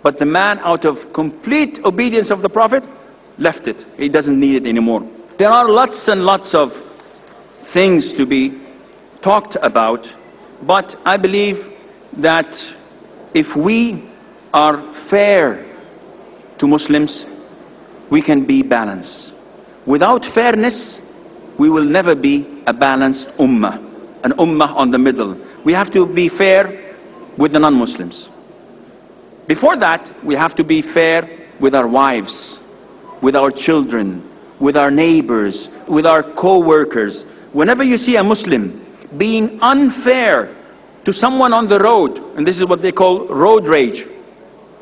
But the man, out of complete obedience of the Prophet, left it. He doesn't need it anymore. There are lots and lots of things to be talked about, but I believe that if we are fair to Muslims, we can be balanced. Without fairness, we will never be a balanced ummah, an ummah on the middle. We have to be fair with the non-Muslims. Before that, we have to be fair with our wives, with our children, with our neighbors, with our co-workers. Whenever you see a Muslim being unfair to someone on the road, and this is what they call road rage,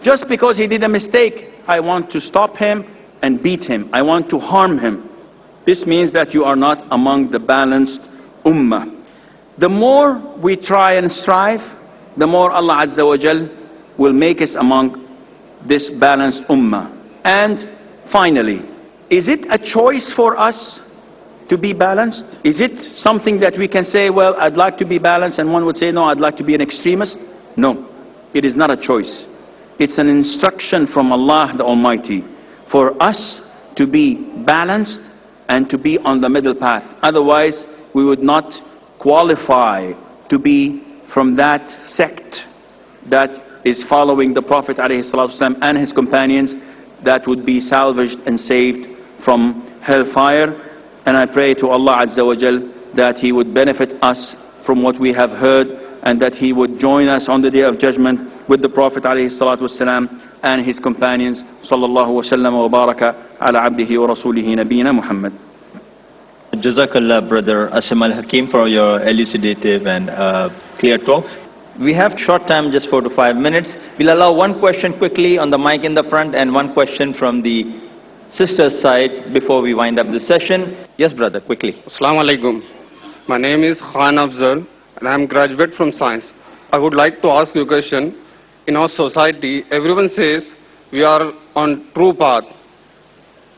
just because he did a mistake, I want to stop him and beat him. I want to harm him. This means that you are not among the balanced ummah. The more we try and strive, the more Allah Azza wa Jal will make us among this balanced ummah. And finally, is it a choice for us to be balanced? Is it something that we can say, well, I'd like to be balanced, and one would say, no, I'd like to be an extremist? No, it is not a choice. It's an instruction from Allah the Almighty for us to be balanced and to be on the middle path. Otherwise, we would not qualify to be from that sect that is following the Prophet ﷺ and his companions, that would be salvaged and saved from hellfire. And I pray to Allah Azza wa Jal that He would benefit us from what we have heard, and that He would join us on the Day of Judgment with the Prophet ﷺ and his companions. Sallallahu wa sallam wa baraka ala abdihi wa rasulihi nabiyina Muhammad. Jazakallah, brother Assim Al Hakeem, for your elucidative and clear talk. We have short time, just 4 to 5 minutes. We'll allow one question quickly on the mic in the front and one question from the sister's side before we wind up the session. Yes, brother, quickly. Assalamu alaikum. My name is Khan Afzal and I am graduate from science. I would like to ask you a question. In our society, everyone says we are on true path.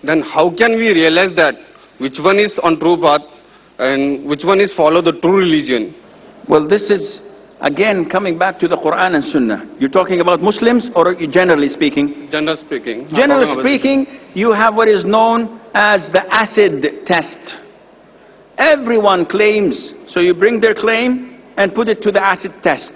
Then how can we realize that which one is on true path and which one is follow the true religion? Well, this is again coming back to the Quran and Sunnah. You're talking about Muslims, or generally speaking? Generally speaking. Generally speaking, you have what is known as the acid test. Everyone claims, so you bring their claim and put it to the acid test.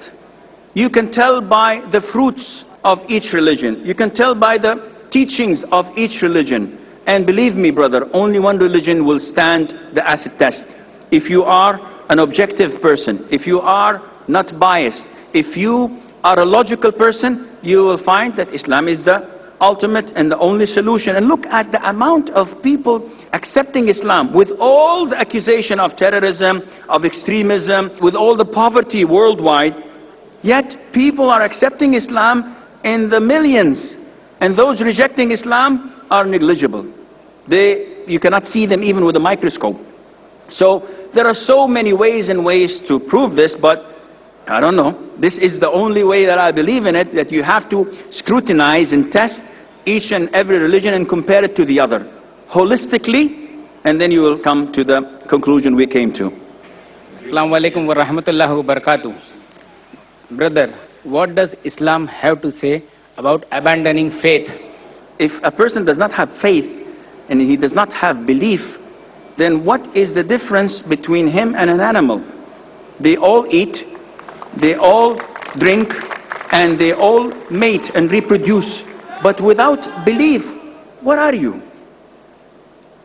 You can tell by the fruits of each religion. You can tell by the teachings of each religion. And believe me, brother, only one religion will stand the acid test. If you are an objective person, if you are not biased, if you are a logical person, you will find that Islam is the ultimate and the only solution. And look at the amount of people accepting Islam, with all the accusation of terrorism, of extremism, with all the poverty worldwide. Yet people are accepting Islam in the millions, and those rejecting Islam are negligible. You cannot see them even with a microscope. So there are so many ways and ways to prove this, but I don't know. This is the only way that I believe in it, that you have to scrutinize and test each and every religion and compare it to the other holistically, and then you will come to the conclusion we came to. Assalamu alaikum wa rahmatullahi wa barakatuh. Brother, what does Islam have to say about abandoning faith? If a person does not have faith and he does not have belief, then what is the difference between him and an animal? They all eat, they all drink, and they all mate and reproduce. But without belief, what are you?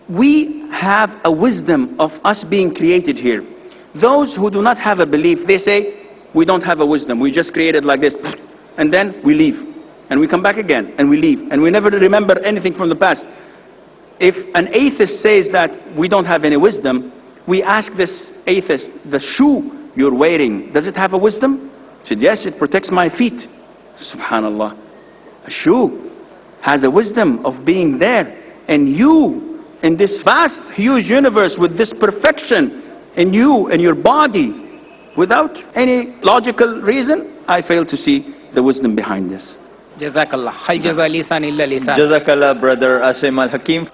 We have a wisdom of us being created here. Those who do not have a belief, they say, we don't have a wisdom, we just created like this, and then we leave, and we come back again, and we leave, and we never remember anything from the past. If an atheist says that we don't have any wisdom, we ask this atheist, the shoe you're wearing, does it have a wisdom? He said, yes, it protects my feet. Subhanallah. A shoe has a wisdom of being there, and you, in this vast, huge universe, with this perfection in you and your body, without any logical reason, I fail to see the wisdom behind this. Jazakallah. Hal jaza lisan illa lisan. Jazakallah, brother Assim Al Hakeem.